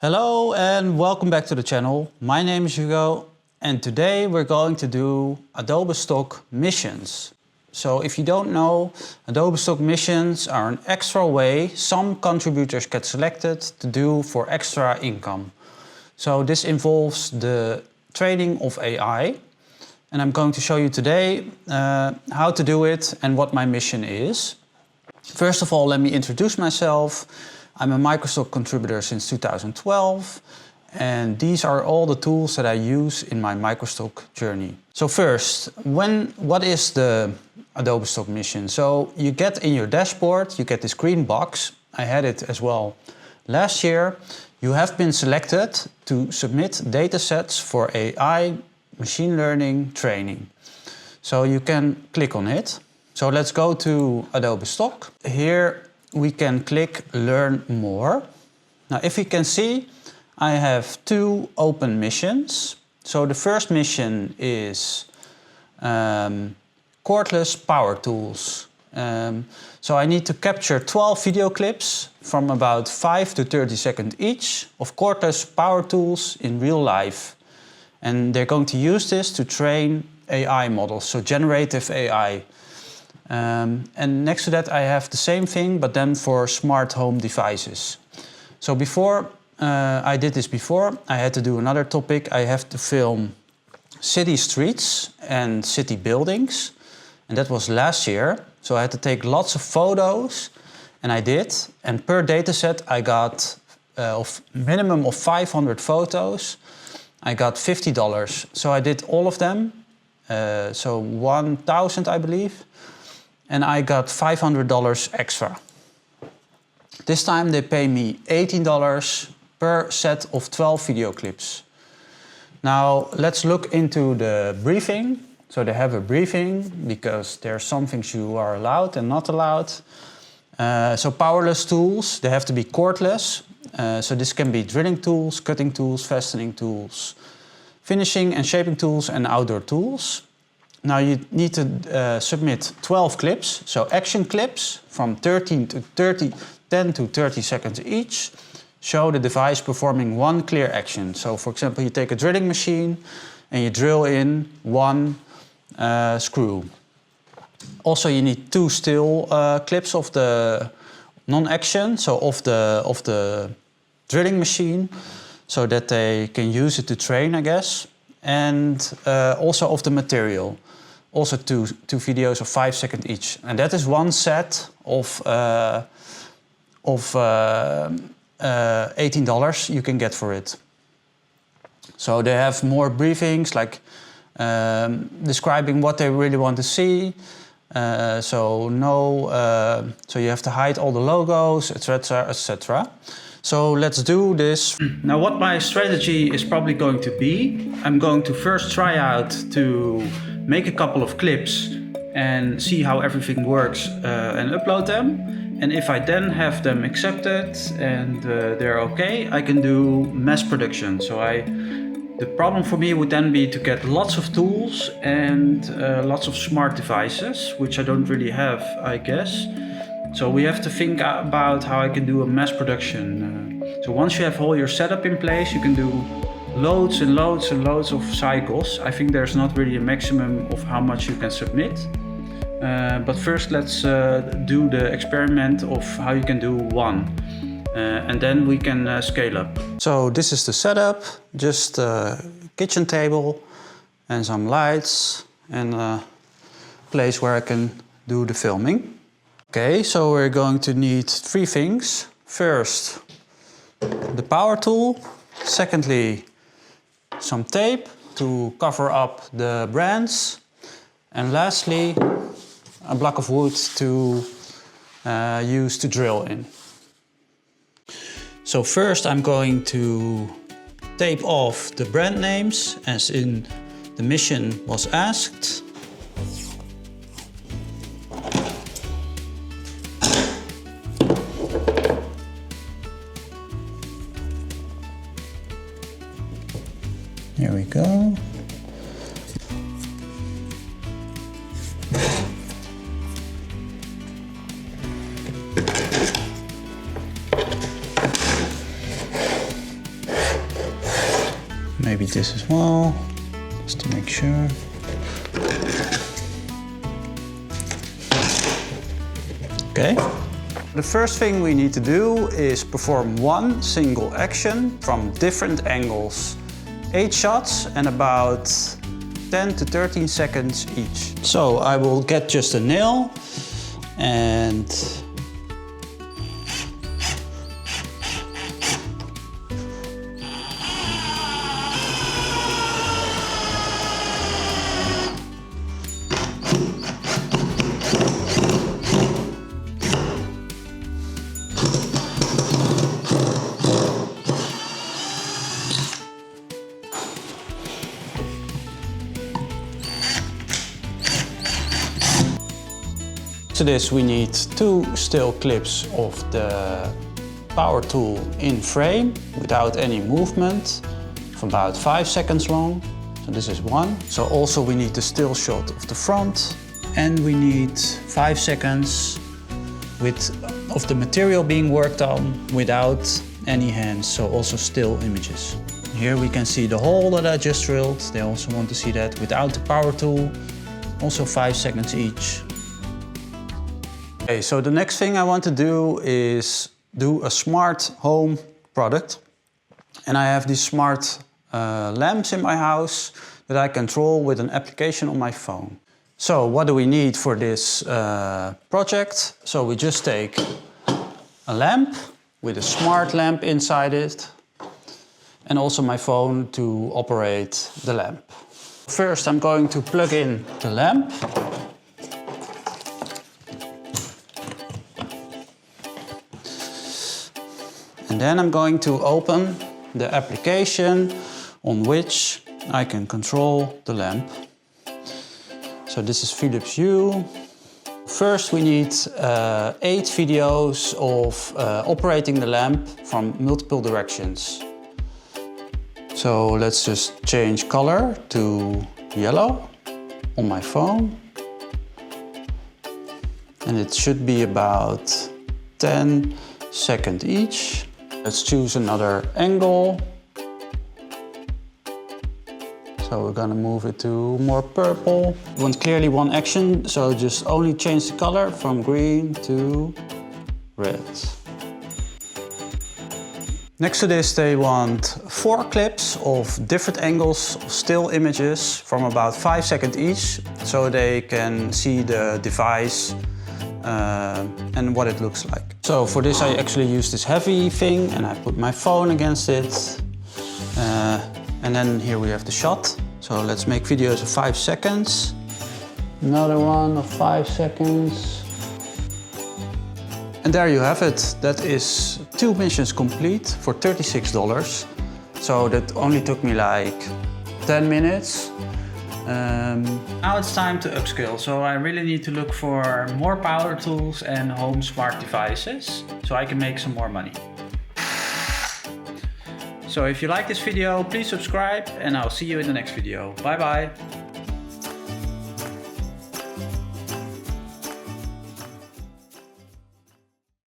Hello and welcome back to the channel. My name is Hugo and today we're going to do Adobe Stock missions. So if you don't know, Adobe Stock missions are an extra way some contributors get selected to do for extra income. So this involves the training of AI and I'm going to show you today how to do it and what my mission is. First of all, let me introduce myself. I'm a Microstock contributor since 2012 and these are all the tools that I use in my Microstock journey. So first, what is the Adobe Stock mission? So you get in your dashboard, you get this green box. I had it as well last year. You have been selected to submit datasets for AI machine learning training. So you can click on it. So let's go to Adobe Stock. Here we can click Learn More. Now, if you can see, I have two open missions. So the first mission is cordless power tools. So I need to capture 12 video clips from about 5 to 30 seconds each of cordless power tools in real life. And they're going to use this to train AI models, so generative AI. And next to that I have the same thing, but then for smart home devices. So before I did this before, I had to do another topic. I have to film city streets and city buildings. And that was last year. So I had to take lots of photos and I did. And per dataset I got of minimum of 500 photos. I got $50. So I did all of them. So 1,000 I believe. And I got $500 extra. This time they pay me $18 per set of 12 video clips. Now let's look into the briefing. So they have a briefing because there are some things you are allowed and not allowed. So powerless tools, they have to be cordless. So this can be drilling tools, cutting tools, fastening tools, finishing and shaping tools and outdoor tools. Now you need to submit 12 clips, so action clips from 10 to 30 seconds each, show the device performing one clear action. So for example, you take a drilling machine and you drill in one screw. Also you need 2 still clips of the non-action, so of the drilling machine, so that they can use it to train, I guess. And also of the material. Also two videos of 5 seconds each. And that is one set of $18 you can get for it. So they have more briefings like describing what they really want to see. So you have to hide all the logos, etc., etc. So let's do this. Now what my strategy is probably going to be, I'm going to first try out to make a couple of clips and see how everything works and upload them. And if I then have them accepted and they're okay, I can do mass production. So the problem for me would then be to get lots of tools and lots of smart devices, which I don't really have, I guess. So we have to think about how I can do a mass production. So once you have all your setup in place, you can do loads and loads and loads of cycles. I think there's not really a maximum of how much you can submit. But first let's do the experiment of how you can do one. And then we can scale up. So this is the setup, just a kitchen table and some lights and a place where I can do the filming. Okay, so we're going to need 3 things. First, the power tool. Secondly, some tape to cover up the brands. And lastly, a block of wood to use to drill in. So first I'm going to tape off the brand names as in the mission was asked. Here we go. maybe this as well, just to make sure. Okay. The first thing we need to do is perform one single action from different angles. 8 shots and about 10 to 13 seconds each. So I will get just a nail and to this we need 2 still clips of the power tool in frame without any movement of about 5 seconds long. So this is one. So also we need the still shot of the front, and we need 5 seconds of the material being worked on without any hands, so also still images. Here we can see the hole that I just drilled. They also want to see that without the power tool, also 5 seconds each. Okay, so the next thing I want to do is do a smart home product. And I have these smart lamps in my house that I control with an application on my phone. So what do we need for this project? So we just take a lamp with a smart lamp inside it, and also my phone to operate the lamp. First I'm going to plug in the lamp. And then I'm going to open the application on which I can control the lamp. So this is Philips Hue. First we need 8 videos of operating the lamp from multiple directions. So let's just change color to yellow on my phone. And it should be about 10 seconds each. Let's choose another angle. So we're gonna move it to more purple. We want clearly one action, so just only change the color from green to red. Next to this, they want 4 clips of different angles of still images from about 5 seconds each, so they can see the device and what it looks like. So for this I actually use this heavy thing and I put my phone against it. And then here we have the shot. So let's make videos of 5 seconds. Another one of 5 seconds. And there you have it. That is 2 missions complete for $36. So that only took me like 10 minutes. Now it's time to upskill, so I really need to look for more power tools and home smart devices so I can make some more money. So if you like this video, please subscribe and I'll see you in the next video. Bye bye!